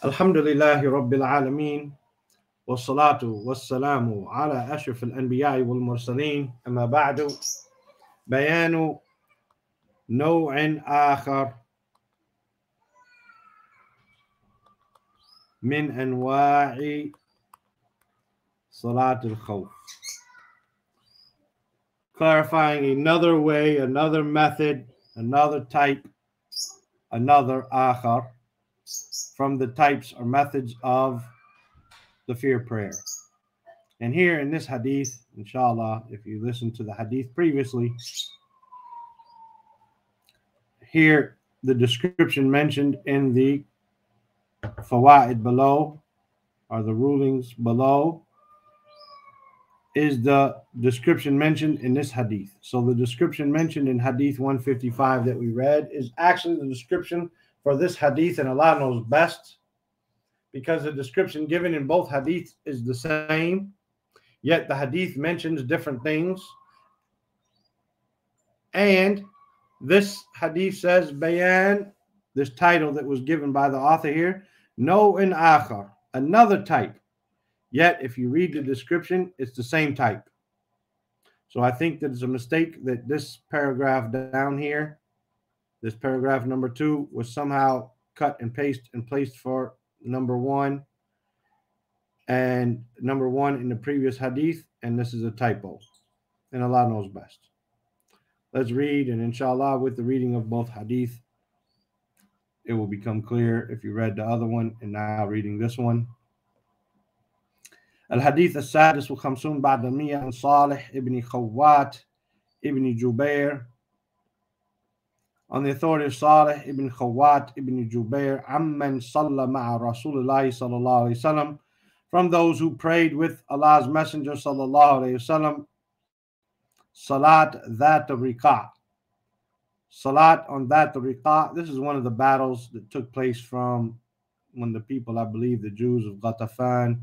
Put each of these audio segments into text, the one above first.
Alhamdulillahi Rabbil Alameen. Wassalatu wassalamu ala ashraf al-anbiya'i wal mursaleen. Amma ba'du. Bayanu naw'in akhar min anwa'i salat al-khawf. Clarifying another way, another method, another type, another akhar from the types or methods of the fear prayer. And here in this hadith, inshallah, if you listen to the hadith previously, here the description mentioned in the fawaid below, or the rulings below, is the description mentioned in this hadith. So the description mentioned in hadith 155 that we read is actually the description for this hadith, and Allah knows best, because the description given in both hadiths is the same, yet the hadith mentions different things. And this hadith says, Bayan, this title that was given by the author here, Naw'in akhar, another type. Yet, if you read the description, it's the same type. So I think that it's a mistake that this paragraph down here, this paragraph number 2, was somehow cut and pasted and placed for number 1, and number 1 in the previous hadith, and this is a typo. And Allah knows best. Let's read, and inshallah, with the reading of both hadith, it will become clear if you read the other one and now reading this one. الحديث السادس والخمسون بعد المئة عن صالح ابن خوات ابن جبير, on the authority of Salih ibn Khawat ibn Jubair, عمن صلى مع رسول الله صلى الله عليه وسلم, from those who prayed with Allah's Messenger صلى الله عليه وسلم, Salat that riqa. Salat on that riqa. This is one of the battles that took place from when the people, I believe the Jews of Ghatafan,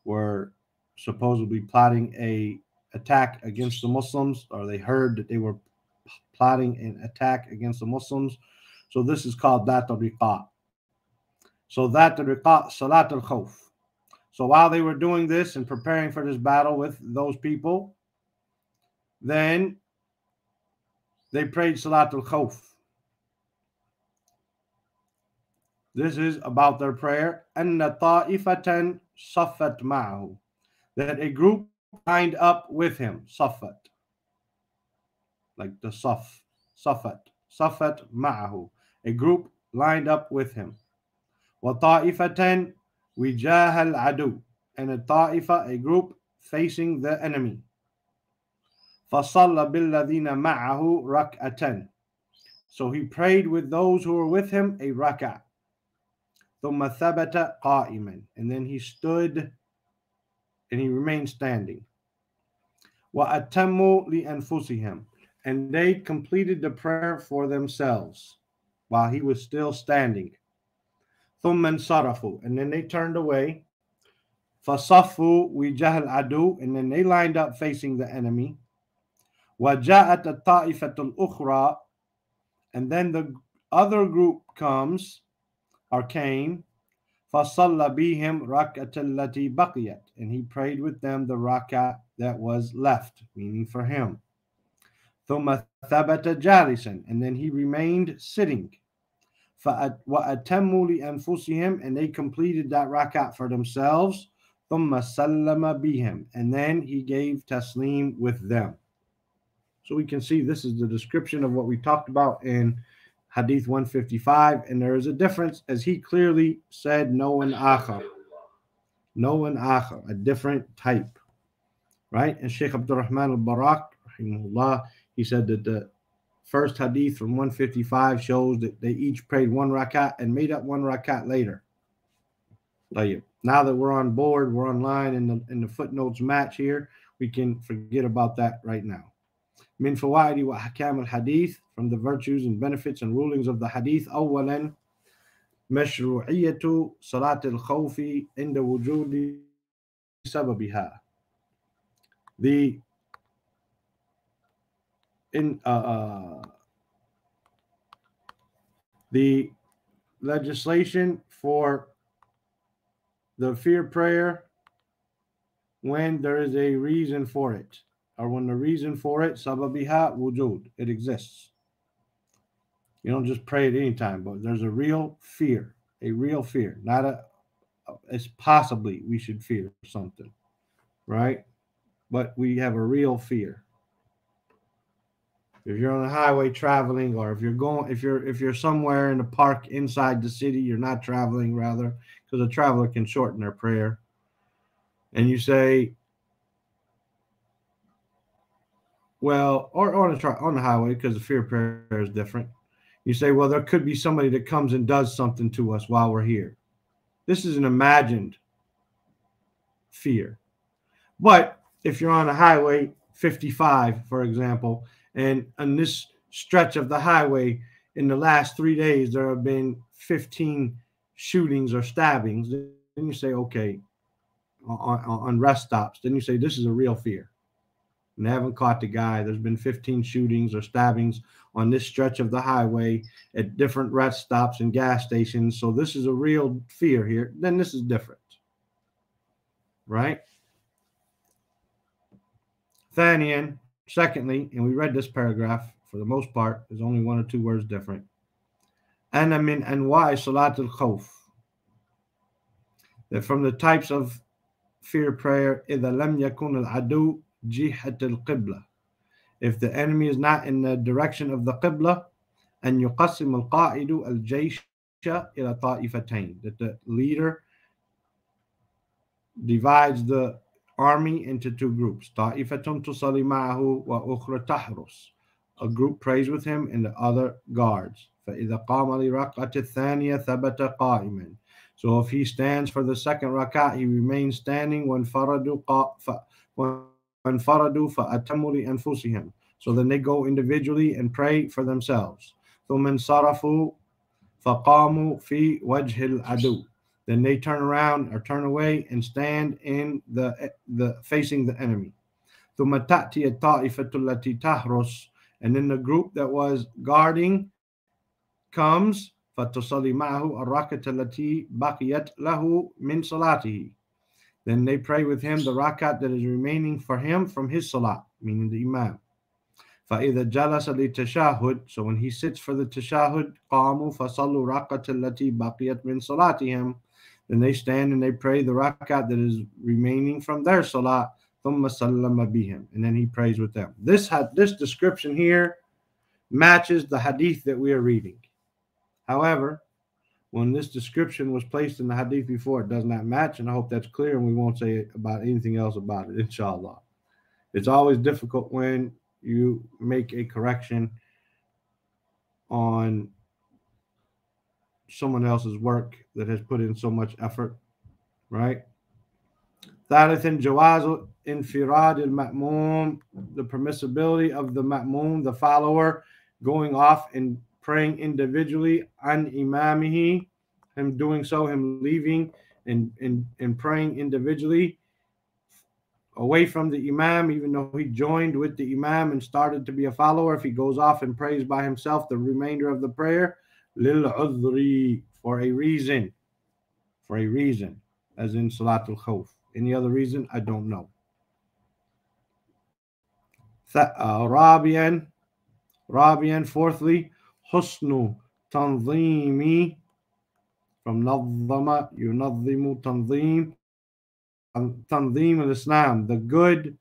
were supposedly plotting a attack against the Muslims, or they heard that they were plotting an attack against the Muslims. So this is called that riqa. So that riqa, Salat al-Khawf. So while they were doing this and preparing for this battle with those people, then they prayed Salat al-Khawf. This is about their prayer. أَنَّ طَائِفَةً صَفَّتْ مَعَهُ, that a group lined up with him. Saffat, like the saf, Saffat, Saffat ma'ahu, a group lined up with him. وَطَائِفَةً وِجَاهَ الْعَدُوِ, and a ta'ifa, a group facing the enemy. فَصَلَّ بِالَّذِينَ مَعَهُ رَكْعَةً, so he prayed with those who were with him a rak'ah. ثُمَّ ثَبَتَ قَائِمًا, and then he stood and he remained standing. وَأَتَمُّوا لِأَنفُسِهِمْ, and they completed the prayer for themselves while he was still standing. ثُمَّ انصَرَفُوا, and then they turned away. فَصَفُّوا وِجَهَ الْعَدُوِ, and then they lined up facing the enemy. وَجَاءَتْ الطَّائِفَةُ الْأُخْرَى, and then the other group comes or came. فَصَلَّ بِهِمْ رَكْعَةَ الَّتِي بَقِيَتْ, and he prayed with them the rak'ah that was left, meaning for him. ثُمَّ ثَبَتَ جَالِسًا, and then he remained sitting. وَأَتَمُّوا لِأَنفُسِهِمْ, and they completed that rak'ah for themselves. ثُمَّ سَلَّمَ بِهِمْ, and then he gave taslim with them. So we can see this is the description of what we talked about in Hadith 155, and there is a difference, as he clearly said, Naw'in akhar, a different type, right? And Sheikh Abdul Rahman al-Barak, rahimahullah, he said that the first hadith from 155 shows that they each prayed one rakat and made up one rakat later. Now that we're on board, we're online, and the footnotes match here, we can forget about that right now. من فوائد وأحكام الحديث, from the virtues and benefits and rulings of the hadith. أولا مشروعية صلاة الخوف عند وجود سببها. The legislation for the fear prayer when there is a reason for it, or when the reason for it, sababiha wujud, it exists. You don't just pray at any time, but there's a real fear, not it's possibly we should fear something, right? But we have a real fear. If you're on the highway traveling, or if you're somewhere in the park inside the city, you're not traveling, rather, because a traveler can shorten their prayer. And you say, well, or on the highway, because the fear prayer is different. You say, well, there could be somebody that comes and does something to us while we're here. This is an imagined fear. But if you're on a highway 55, for example, and on this stretch of the highway in the last 3 days, there have been 15 shootings or stabbings, then you say, okay, on rest stops, then you say, this is a real fear. And they haven't caught the guy. There's been 15 shootings or stabbings on this stretch of the highway at different rest stops and gas stations. So this is a real fear here. Then this is different, right? Thanian, secondly, and we read this paragraph for the most part, there's only 1 or 2 words different. Ana min anwa'i salat al-khawf. That from the types of fear prayer, إذا لم يكن العدو جهة القبلة. If the enemy is not in the direction of the qibla, أن يقسم القائد الجيش إلى طائفتين. That the leader divides the army into 2 groups. طائفة تصلي معه وأخرى تحرس. A group prays with him and the other guards. فإذا قام لركعة الثانية ثبت قائما. So if he stands for the second rak'ah, he remains standing. وانفردوا فأتموا لأنفسهم. So then they go individually and pray for themselves. ثم انصرفوا فقاموا في وجه العدو. Then they turn around or turn away and stand in the facing the enemy. ثم تأتي الطائفة التي تحرس. And then the group that was guarding comes فتصلي معه الركعة التي بقيت له من صلاته. Then they pray with him the rakat that is remaining for him from his salat, meaning the imam. فإذا جلس للتشهد. So when he sits for the tashahud, قاموا فصلوا الركعة التي بقيت من صلاتهم. Then they stand and they pray the rakat that is remaining from their salat. ثم سلم بهم. And then he prays with them. This description here matches the hadith that we are reading. However, when this description was placed in the hadith before, it does not match, and I hope that's clear, and we won't say about anything else about it, inshallah. It's always difficult when you make a correction on someone else's work that has put in so much effort, right? ثالثا جواز انفراد المأموم, the permissibility of the ma'mum, the follower, going off and praying individually, an imamihi, him doing so, him leaving and praying individually away from the imam, even though he joined with the imam and started to be a follower. If he goes off and prays by himself the remainder of the prayer, lil udhri, for a reason, as in salatul khawf. Any other reason? I don't know. Rabian, fourthly, husnu tanzimi, from nazzama yunazzimu tanzim, tanzim al-Islam, the good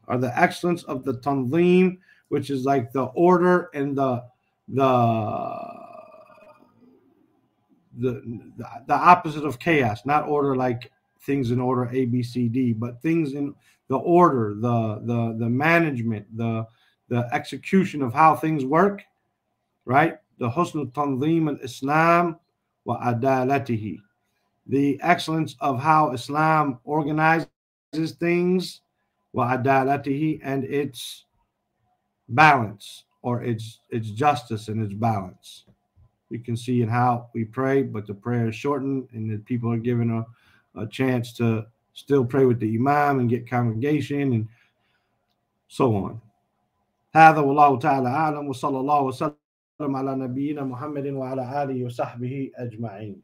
or the excellence of the tanzim, which is like the order and the opposite of chaos, not order like things in order A, B, C, D, but things in the order, the management, the execution of how things work, right? The husn tanzim al-Islam wa adalatihi, the excellence of how Islam organizes things, wa adalatihi, and its balance, or its justice and its balance. You can see in how we pray, but the prayer is shortened, and the people are given a chance to still pray with the imam and get congregation and so on. هذا والله تعالى أعلم وصلى الله وسلم على نبينا محمد وعلى آله وصحبه أجمعين.